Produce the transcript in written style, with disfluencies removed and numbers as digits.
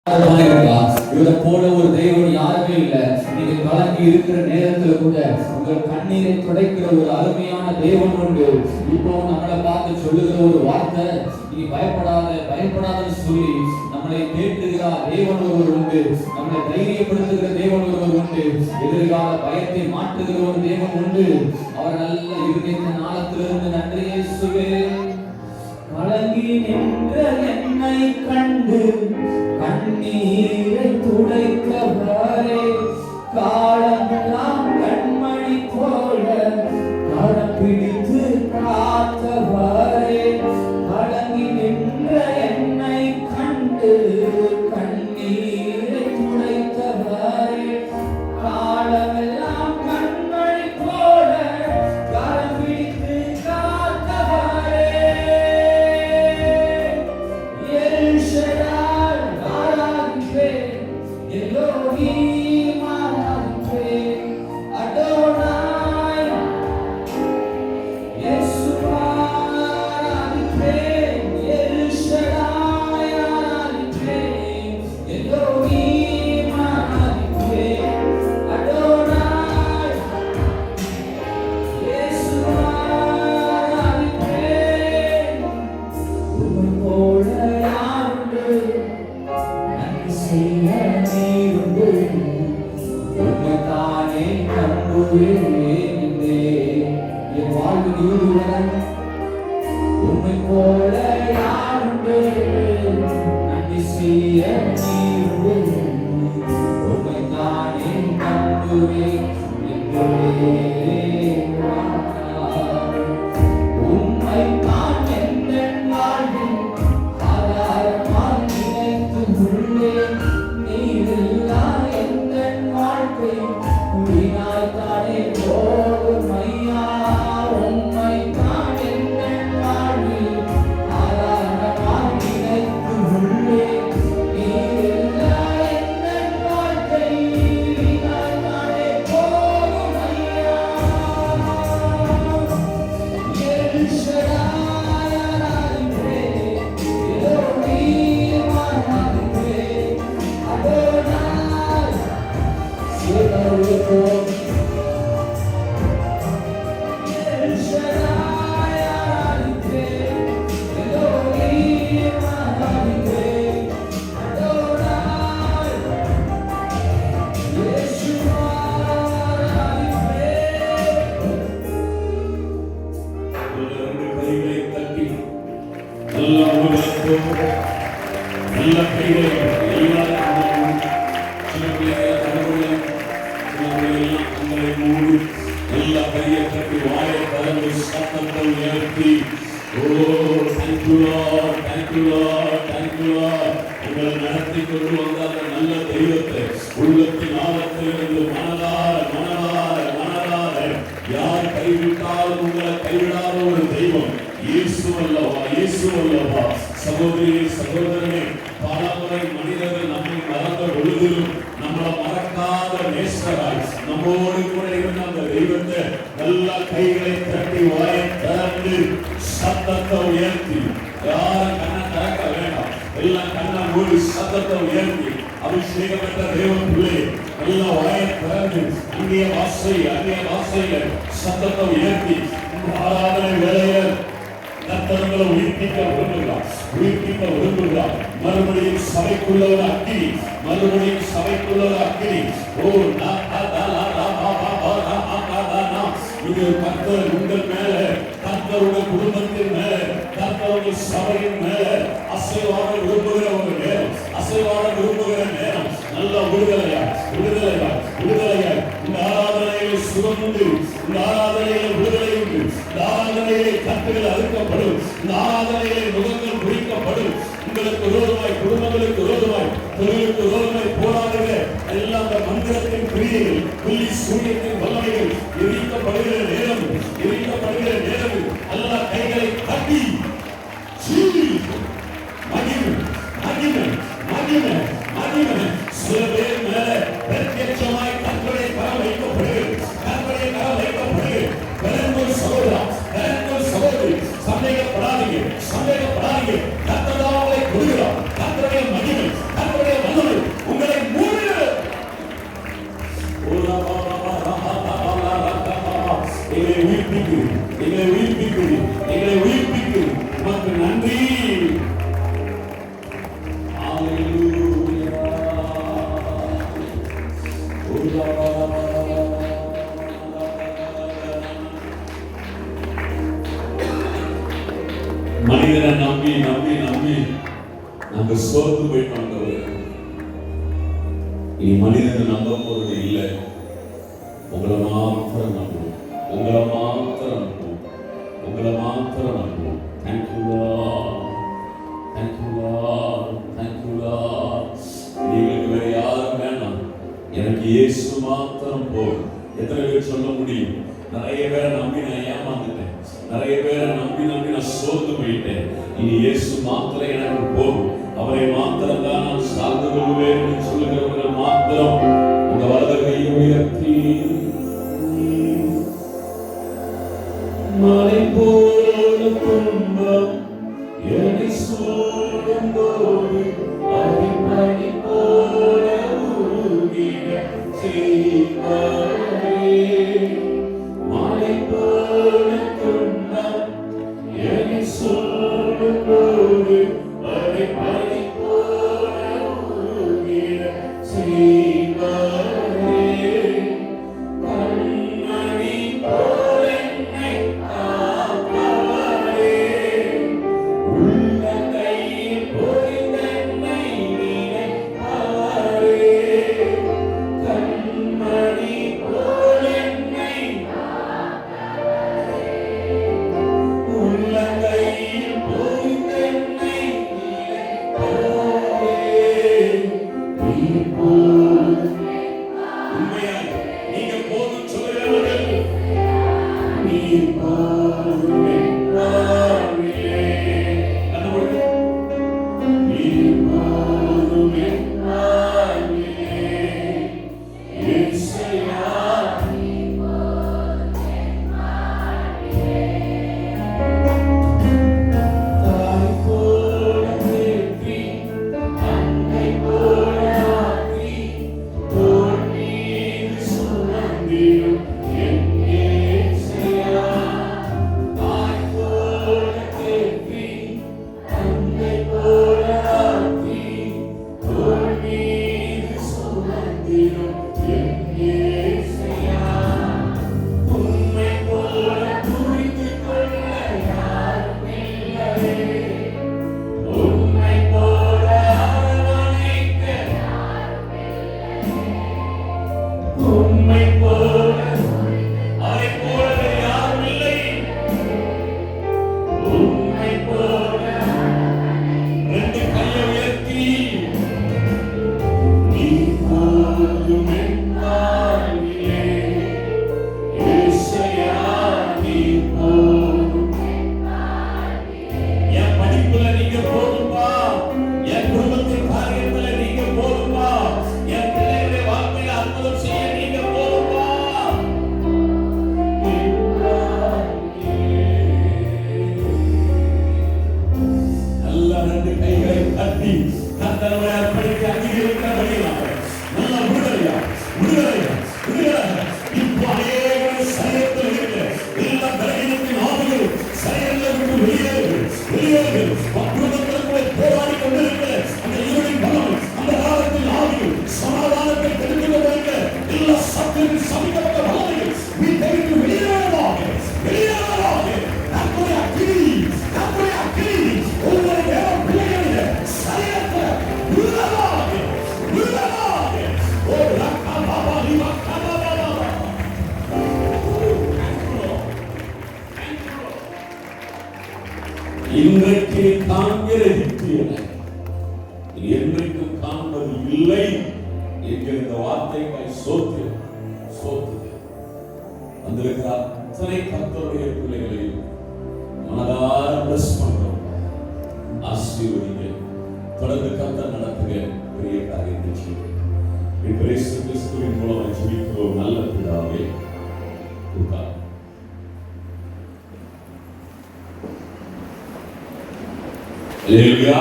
இவரை போல ஒரு தெய்வம் யாருமே இல்லை. நீங்க கலங்கி இருக்கிற நேரத்துல கூட உங்கள் கண்ணீரை துடைக்கிற ஒரு அருமையான தெய்வம் உண்டு. இப்போ நம்மளை பார்த்து சொல்லுகிற ஒரு வார்த்தை, நீ பயப்படாத பயப்படாதன்னு சொல்லி நம்மளை தேற்றுகிற தேவன் ஒருவர் உண்டு. நம்மளை தைரியப்படுத்துகிற தேவன் ஒருவர் உண்டு. எதிர்கால பயத்தை மாற்றுகிற ஒரு தேவன் உண்டு. அவர் நல்ல இருதயத்தின் நாளத்திலிருந்து நன்றி இயேசுவே. கலங்கி நின்ற என்னை கண்டு கண்ணீரை துடைக்கவரே, காலமெல்லாம் கண்மணி போல கரம் பிடித்து காத்தவரே, கலங்கி நின்ற என்னை கண்டு கண்ணீரை துடைத்தவரே, காலமெல்லாம் கண்மணி போல கரம் பிடித்து காத்தவரே. உம்மை போல யாருண்டு நன்றி செய்ய நீருண்டு, உம்மை தானே நம்புவேன் உம்மை தான் எந்த வாழ்வில் ஆதாரமாக நினைத்து உள்ளேன். நீரில்லா எந்த வாழ்க்கை வீணாய் தானே போகும் ஐயா. உம்மை தான் எந்த வாழ்வில் ஆதாரமாக நினைத்து உள்ளேன். நீரில்லா எந்த வாழ்க்கை வீணாய் தானே போகும் ஐயா. எல் ஷடாய் ஆராதிப்பே, எலோஹீம் ஆராதிப்பே, அடோனாய் சேகருக்கோ. நடத்தி கொண்டு வந்த அந்த நல்ல தெய்வத்தை உள்ளத்தின் ஆழத்திலிருந்து மனதார யார் கைவிட்டாலும் உங்களை கைவிடாத ஒரு தெய்வம் இயேசு அல்லவா, இயேசு அல்லவா. சகோதரி சகோதரனே, பல முறை மனிதர்கள் நம்மை மறந்த பொழுதிலும் நம்மளை மறக்காத நேசராய் நம்மோடு கூட இருந்த அந்த தெய்வத்தை நல்ல கைகளை தட்டி வாயை திறந்து சத்தத்தை உயர்த்தி, யாரும் கண்ணை திறக்க வேண்டாம், எல்லாம் கண்ணை மூடி சத்தத்தை உயர்த்தி, அபிஷேகப்பட்ட தேவ பிள்ளை நல்ல வாயை திறந்து அந்நிய வாசையில சத்தத்தை உயர்த்தி ஆராதனை வேலையில் கர்த்தர்களை உயிர்ப்பிக்க விரும்புகிறார். மறுபடியும் சபைக்குள்ள ஒரு அக்கினி, மறுபடியும் சபைக்குள்ள ஒரு அக்கினி. இது கர்த்தர் உங்கள் மேல, கர்த்தருடைய குடும்பத்தின் மேல, கர்த்தருடைய சபையின் மேல அசைவாட விரும்புகிற ஒரு நேரம், அசைவாட விரும்புகிற நேரம். நல்ல விடுதலையா இந்த ஆராதனையில் சுகம் உண்டு, இந்த ஆராதனையில் விடுதலை உண்டு, இந்த ஆராதனையிலே கட்டுகள் அறுக்கப்படும், இந்த ஆராதனையிலே முகங்கள் குறிக்கப்படும். உங்களுக்கு விரோதமாய், குடும்பங்களுக்கு விரோதமாய், தொழிலுக்கு விரோதமாய் போராடுகிற எல்லாம் அந்த மந்திரத்தின் கிரியைகள், புள்ளி சூரியத்தின் வல்லமைகள் எரிக்கப்படுகிற நேரம், எல்லா கைகளை தட்டி மகிமை சில பேர் மேல பிரத்யட்சமாய் கற்பனை கரம் வைக்கப்படுகிறது. சகோதரி சந்தேகப்படாதீங்க, கர்த்தருடைய மகிமை, கர்த்தருடைய இனி மனிதனை நம்ப போறது இல்லை. உங்களை மாத்திரம் நம்புவோம், உங்களை மாத்திரம் நம்புவோம், உங்களை மாத்திரம் நம்புவோம். Thank you, thank you, thank you. நீங்களுக்கு வேற யாரும் வேணாம், எனக்கு இயேசு மாத்திரம் போதும். எத்தனை பேர் சொல்ல முடியும்? நிறைய பேரை நம்பி நான் ஏமாந்துட்டேன், நிறைய பேரை நம்பி நான் சோர்ந்து போயிட்டேன். இனி இயேசு மாத்திரம் எனக்கு போதும், அவரை மாத்திரம் தான் நான் சார்ந்து கொள்வேன் என்று சொல்லுகிறவர்கள் மாத்திரம் உங்க வலது கையை உயர்த்தி மலை போல துன்பம் என்னை சூழும் போது அடிப்படை போல உருகிட செய்வாரே. மலை போல துன்பம் என்னை சூழும் போது அடிப்படை போல உருகிட செய்வாரே. கண்மணி போல என்னை காப்பாரே. உள்ளங்கையில் பொறிந்தென்னை நினைப்பாரே. கண்மணி போல என்னை உள்ளங்கையில் பொறிந்தென்னை நினைப்பாரே. உண்மையாக நீங்க போதும் சொல்லுகிறவர்கள் நீர் போதும் என்பாரிலே. கண்டுபிடிங்க. நீர் போதும் என்பாரிலே. இயேசுயா தாய் போல தேற்றி அன்னை போல ஆற்றி தோள் மீது சுமந்திடும் என் இயேசுயா. தாய் போல தேற்றி அன்னை போல ஆற்றி தோள் மீது சுமந்திடும் என் இயேசுயா. உம்மை போல புரிந்து கொள்ள யாரும் இல்லையே. உம்மை போல அரவணைக்க உம்மை போல அதை போல யாரும் இல்லை. உம்மை போல ரெண்டு கையை உயர்த்தி நீ போதும் என்பாரிலே. இயேசுயா நீ போதும். என் படிப்புல நீங்க போதும்பா, என் குடும்பத்தின் காரியத்துல நீங்க போதும்பா, என் பிள்ளைகளுடைய வாழ்க்கையில அற்புதம் செய்ய நீங்க போதும்பா. நல்ல ரெண்டு கைகளை தட்டி கர்த்தரை அர்ப்பணித்து அங்கீகரிக்கிறபடியாக நல்ல விடுதலையா, விடுதலையா, விடுதலையா. இப்போ அநேக சரீரத்தில் இருக்கிற எல்லா பலவீனத்தின் ஆவிகள் சரீரத்தை விட்டு வெளியேறு, வெளியேறு. குடும்பங்களுக்குள்ளே போராடி கொண்டிருக்கிற அந்த இருளின் பலம், அந்த காலத்தில் ஆவிகள் சமாதானத்தை தெரிந்து கொண்டிருக்கிற எல்லா சத்தின் சமிக்கப்பட்ட பலவைகள் வீட்டை விட்டு வெளியேறதாக, வெளியேறதாக. நம்முடைய அக்கினி, நம்முடைய அக்கினி ஒவ்வொரு நேரம் பிள்ளைகளிலே சரீரத்தை விடுதலாக, விடுதலாக. ஓ ரக்கா பாபா லிமா கபா பாபா. இன்றைக்கு காண்கிற நித்தியனை என்றைக்கும் காண்பது இல்லை என்கிற இந்த வார்த்தைக்காய் சோத்து வந்திருக்கிற அத்தனை கர்த்தருடைய பிள்ளைகளையும் மனதார பிளஸ் பண்றோம். ஆசீர்வதிங்க, தொடர்ந்து கர்த்தர் நடத்துக பெரிய காரியத்தை செய்யுங்க. இயேசு கிறிஸ்துவின் மூலமாக ஜெபிக்கிறோம் நல்ல பிதாவே. அல்லேலூயா.